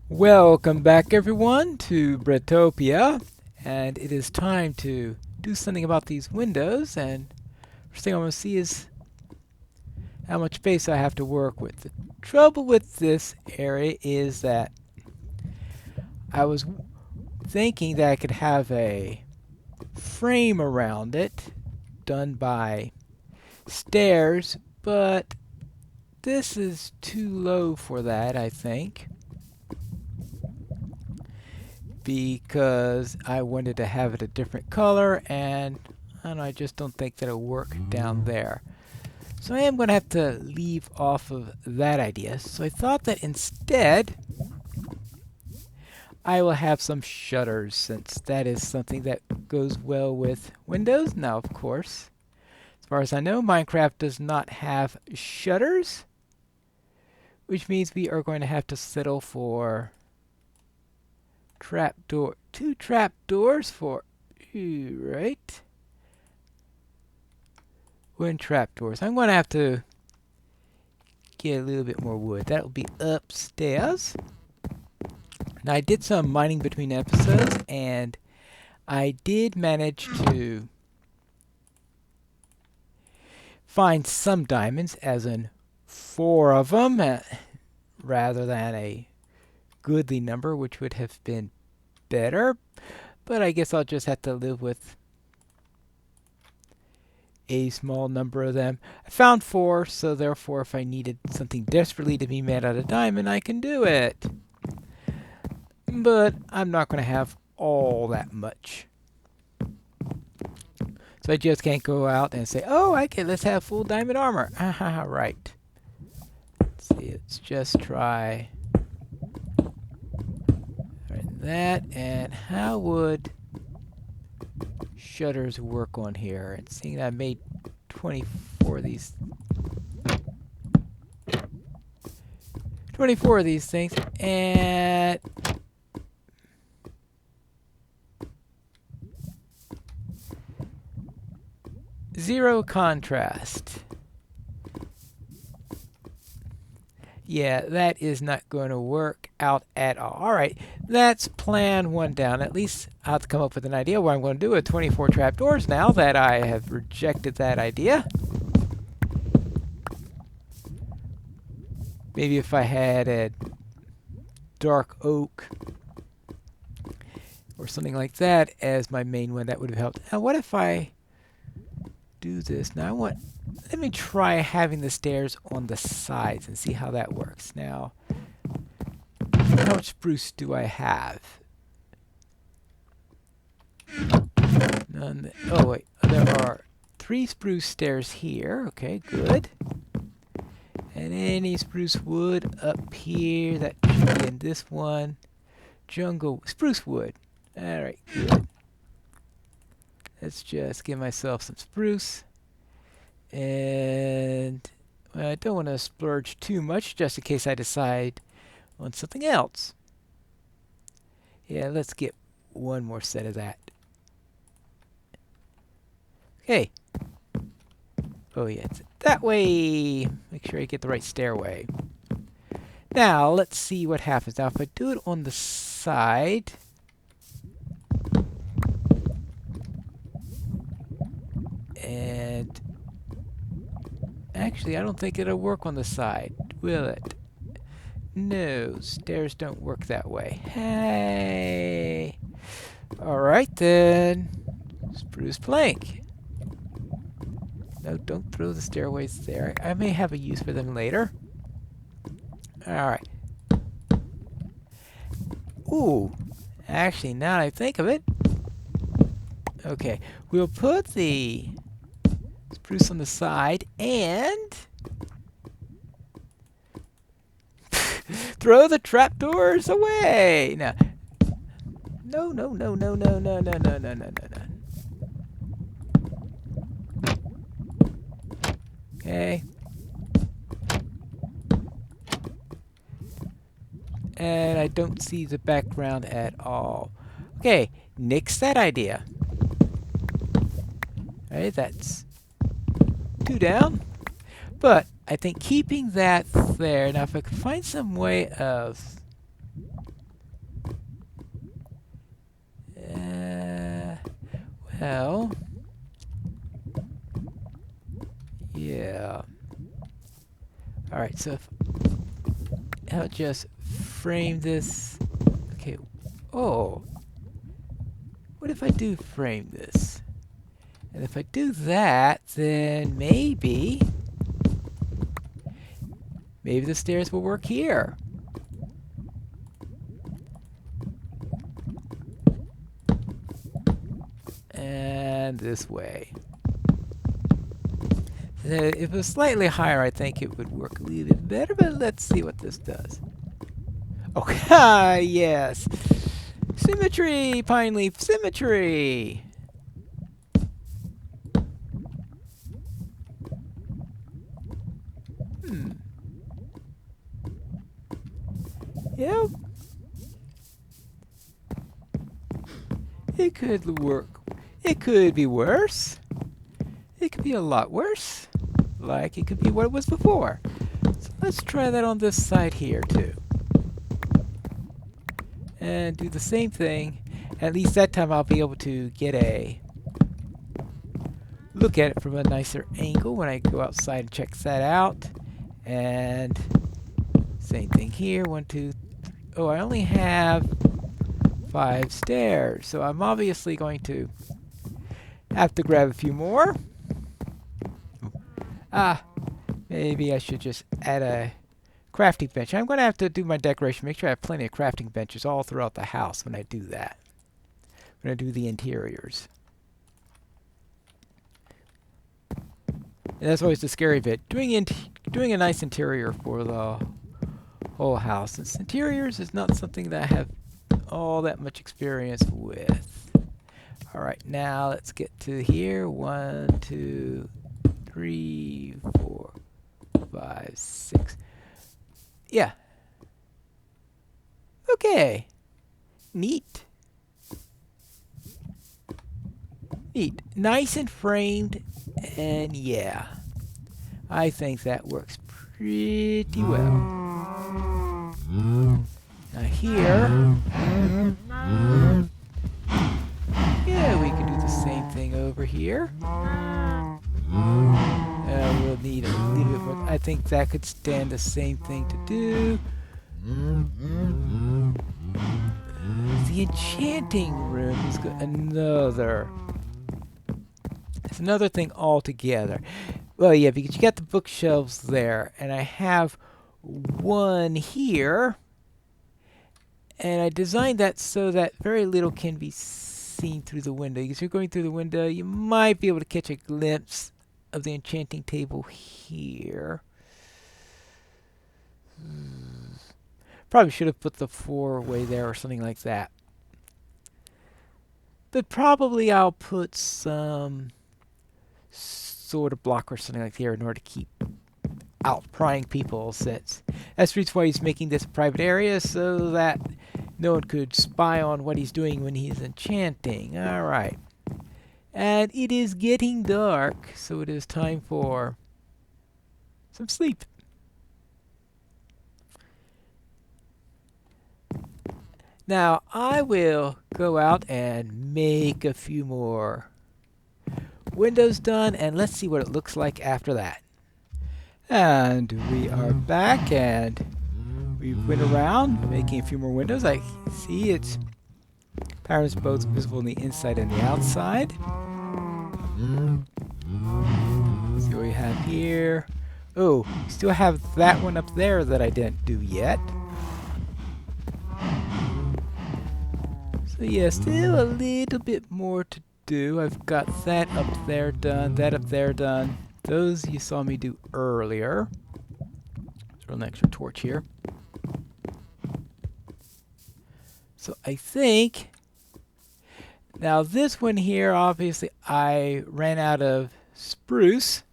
Welcome back everyone to Bretopia, and it is time to do something about these windows. And first thing I want to see is how much space I have to work with. The trouble with this area is that I was thinking that I could have a frame around it done by stairs, but this is too low for that, I think, because I wanted to have it a different color, and I just don't think that'll work down there. So I am going to have to leave off of that idea. So I thought that instead I will have some shutters, since that is something that goes well with Windows. Now, of course, as far as I know, Minecraft does not have shutters, which means we are going to have to settle for two trap doors for, right? Wooden trapdoors. I'm going to have to get a little bit more wood. That'll be upstairs. Now, I did some mining between episodes, and I did manage to find some diamonds, as in 4 of them, rather than a goodly number, which would have been better. But I guess I'll just have to live with a small number of them. I found 4, so therefore if I needed something desperately to be made out of diamond, I can do it. But I'm not going to have all that much. So I just can't go out and say, oh, okay, let's have full diamond armor. Haha, right. Let's see, let's just try that. And how would shutters work on here? And seeing that I made 24 of these 24 of these things, and zero contrast. Yeah, that is not going to work out at all. Alright, that's plan 1 down. At least I'll have to come up with an idea what I'm going to do with 24 trapdoors now that I have rejected that idea. Maybe if I had a dark oak or something like that as my main one, that would have helped. Now, what if I do this? Now, let me try having the stairs on the sides and see how that works. Now, how much spruce do I have? None. Oh, wait. There are 3 spruce stairs here. Okay, good. And any spruce wood up here, that should be in this one. Jungle spruce wood. Alright, good. Let's just give myself some spruce. And well, I don't want to splurge too much just in case I decide on something else. Yeah, let's get 1 more set of that. Okay. Oh yeah, it's that way. Make sure I get the right stairway. Now, let's see what happens. Now, if I do it on the side, and actually, I don't think it'll work on the side, will it? No, stairs don't work that way. Hey! Alright then. Spruce plank. No, don't throw the stairways there. I may have a use for them later. Alright. Ooh. Actually, now that I think of it. Okay. We'll put the spruce on the side and throw the trapdoors away. Now. No, no, no, no, no, no, no, no, no, no, no, no. Okay. And I don't see the background at all. Okay, nix that idea. Alright, that's 2 down. But I think keeping that there, now if I can find some way of Well, yeah. Alright, so if I'll just frame this. Okay. Oh. What if I do frame this? And if I do that, then maybe the stairs will work here. And this way. If it was slightly higher, I think it would work a little bit better, but let's see what this does. Okay, yes. Symmetry, Pineleaf, symmetry. Yep. It could work. It could be worse. It could be a lot worse. Like it could be what it was before. So let's try that on this side here too. And do the same thing. At least that time I'll be able to get a look at it from a nicer angle when I go outside and check that out. And same thing here. 1, 2, 3. Oh, I only have 5 stairs. So I'm obviously going to have to grab a few more. Maybe I should just add a crafting bench. I'm going to have to do my decoration. Make sure I have plenty of crafting benches all throughout the house when I do that. When I do the interiors. And that's always the scary bit. Doing a nice interior for the whole house. Since interiors is not something that I have all that much experience with. Alright, now let's get to here. 1, 2, 3, 4, 5, 6. Yeah. Okay. Neat. Neat. Nice and framed. And yeah. I think that works pretty well. Now here. Yeah, we can do the same thing over here. We'll need a little bit more. I think that could stand the same thing to do. The enchanting room is it's another thing altogether. Well, yeah, because you got the bookshelves there, and I have one here, and I designed that so that very little can be seen through the window. Because if you're going through the window, you might be able to catch a glimpse of the enchanting table here. Probably should have put the 4-way there or something like that. But probably I'll put some sort of block or something like there in order to keep out prying people, since that's the reason why he's making this a private area, so that no one could spy on what he's doing when he's enchanting. Alright. And it is getting dark, so it is time for some sleep. Now, I will go out and make a few more windows done, and let's see what it looks like after that. And we are back, and we went around making a few more windows. I see its patterns both visible on the inside and the outside. See what we have here. Oh, still have that one up there that I didn't do yet. So yeah, still a little bit more to do. I've got that up there done, that up there done. Those you saw me do earlier. Throw an extra torch here. So I think now this one here, obviously I ran out of spruce,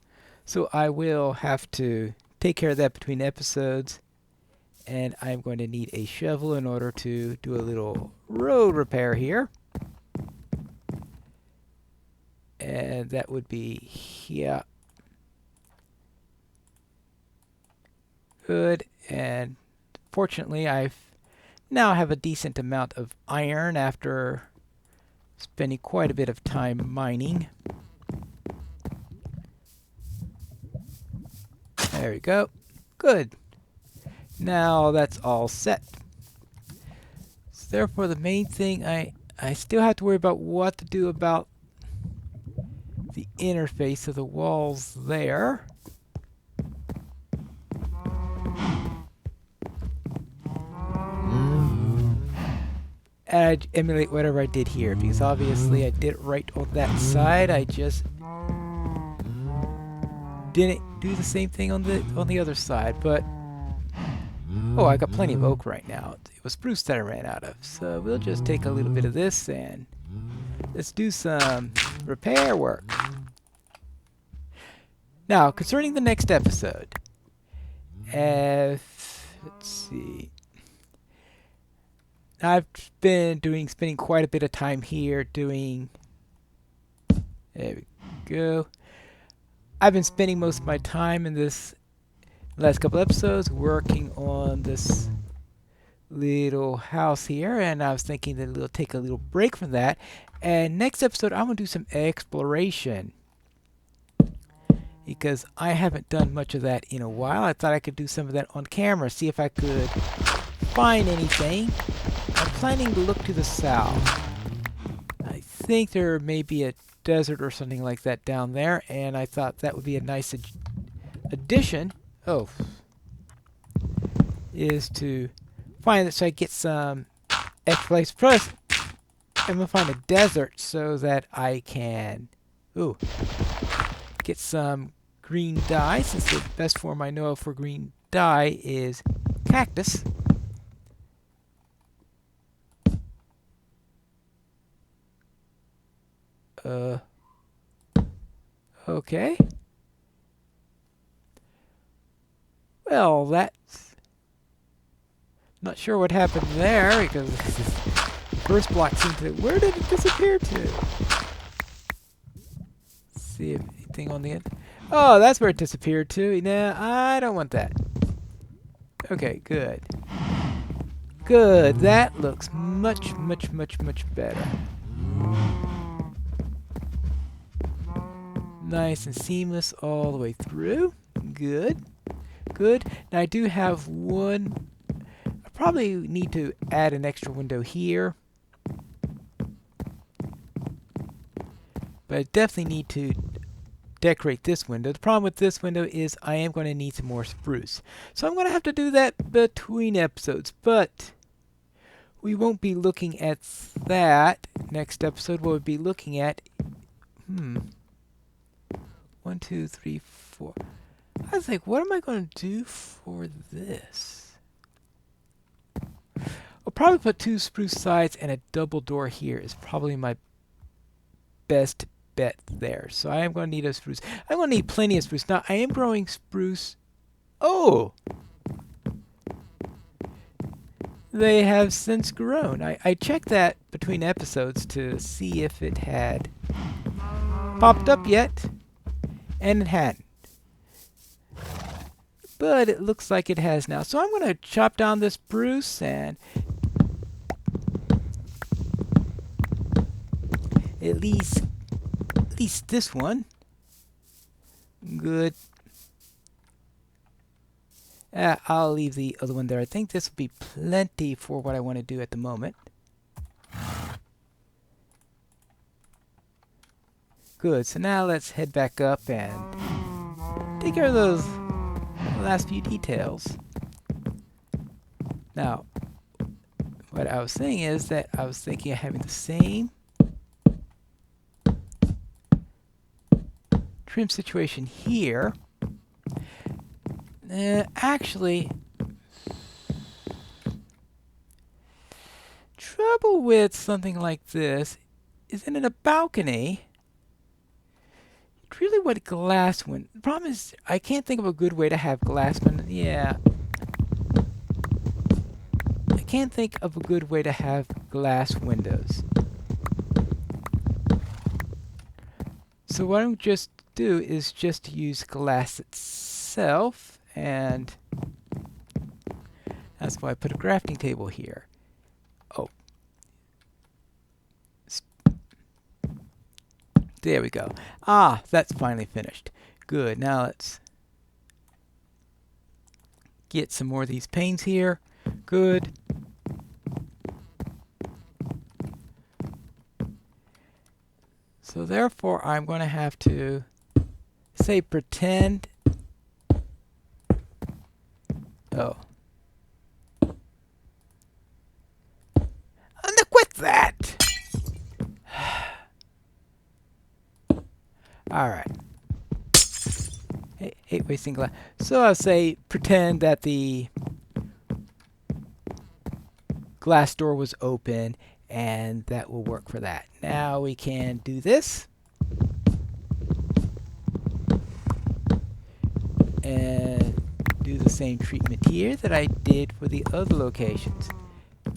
so I will have to take care of that between episodes, and I'm going to need a shovel in order to do a little road repair here. And that would be here. Good. And fortunately, I've now have a decent amount of iron after spending quite a bit of time mining. There we go. Good. Now that's all set. So therefore, the main thing I still have to worry about what to do about the interface of the walls there. And I'd emulate whatever I did here, because obviously I did it right on that side. I just didn't do the same thing on the other side. But oh, I got plenty of oak right now. It was spruce that I ran out of, so we'll just take a little bit of this and let's do some repair work. Now, concerning the next episode, let's see. I've been spending quite a bit of time here doing. There we go. I've been spending most of my time in this last couple episodes working on this little house here, and I was thinking that we'll take a little break from that. And next episode, I'm gonna do some exploration because I haven't done much of that in a while. I thought I could do some of that on camera, see if I could find anything. I'm planning to look to the south. I think there may be a desert or something like that down there, and I thought that would be a nice addition. Oh, is to find it so I get some exploration. Plus, I'm gonna find a desert so that I can get some green dye, since the best form I know of for green dye is cactus. Okay. Well, that's not sure what happened there, because the first block seemed to. Where did it disappear to? Let's see if anything on the end. Oh, that's where it disappeared to. Nah, I don't want that. Okay, good. Good. That looks much, much, much, much better. Nice and seamless all the way through. Good. Good. Now I do have one. I probably need to add an extra window here. But I definitely need to decorate this window. The problem with this window is I am going to need some more spruce. So I'm going to have to do that between episodes. But we won't be looking at that next episode. What we'll be looking at... 1, 2, 3, 4. I was like, what am I going to do for this? I'll probably put 2 spruce sides and a double door here is probably my best bet there. So I am going to need a spruce. I'm going to need plenty of spruce. Now, I am growing spruce. Oh! They have since grown. I checked that between episodes to see if it had popped up yet. And it hadn't. But it looks like it has now. So I'm going to chop down this spruce and at least this one. Good. I'll leave the other one there. I think this will be plenty for what I want to do at the moment. Good, so now let's head back up and take care of those last few details. Now, what I was saying is that I was thinking of having the same trim situation here. Actually, trouble with something like this is in a balcony. Really what glass window. The problem is I can't think of a good way to have glass window. Yeah. I can't think of a good way to have glass windows. So what I'm just do is just use glass itself, and that's why I put a crafting table here. Oh. There we go. Ah, that's finally finished. Good. Now let's get some more of these panes here. Good. So therefore, I'm going to have to say pretend. Oh. Quit that! Alright. Hate wasting glass. So I'll say pretend that the glass door was open, and that will work for that. Now we can do this. And do the same treatment here that I did for the other locations.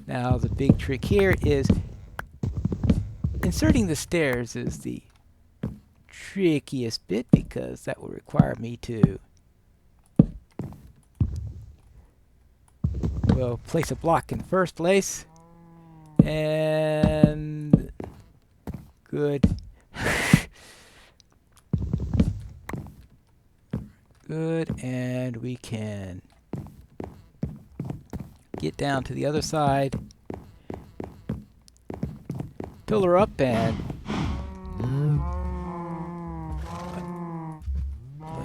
Now the big trick here is inserting the stairs is the trickiest bit, because that will require me to, well, place a block in first place. And good. Good, and we can get down to the other side, pillar up, and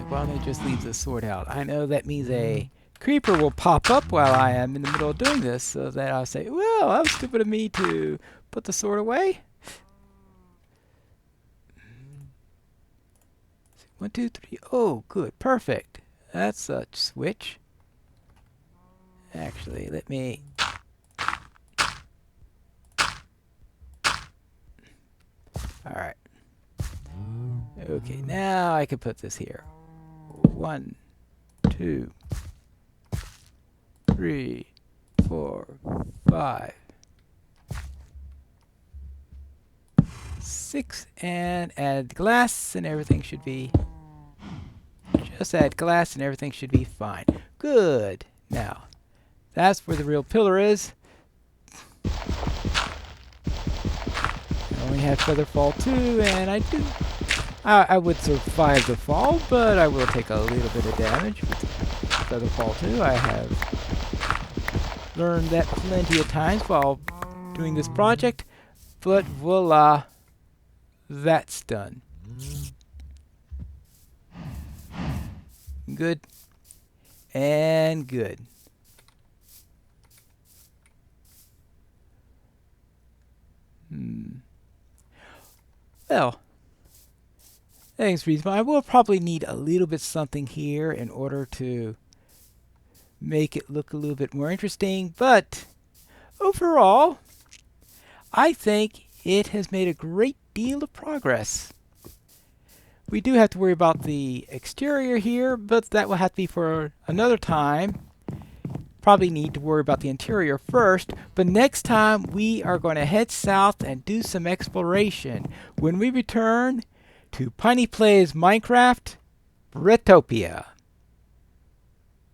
why don't they just leave the sword out? I know that means a creeper will pop up while I am in the middle of doing this, so that I'll say, well, that was stupid of me to put the sword away. 1, 2, 3. Oh, good. Perfect. That's a switch. Actually, let me... Alright. Okay, now I can put this here. 1, 2, 3, 4, 5, 6, and add glass, and everything should be... Just add glass and everything should be fine. Good. Now, that's where the real pillar is. I only have feather fall 2, and I would survive the fall, but I will take a little bit of damage with feather fall 2. I have learned that plenty of times while doing this project, but voila, that's done. Good and good. Well, thanks, reasonable. I will probably need a little bit something here in order to make it look a little bit more interesting, but overall, I think it has made a great deal of progress. We do have to worry about the exterior here, but that will have to be for another time. Probably need to worry about the interior first, but next time we are going to head south and do some exploration when we return to Piney Plays Minecraft Bretopia.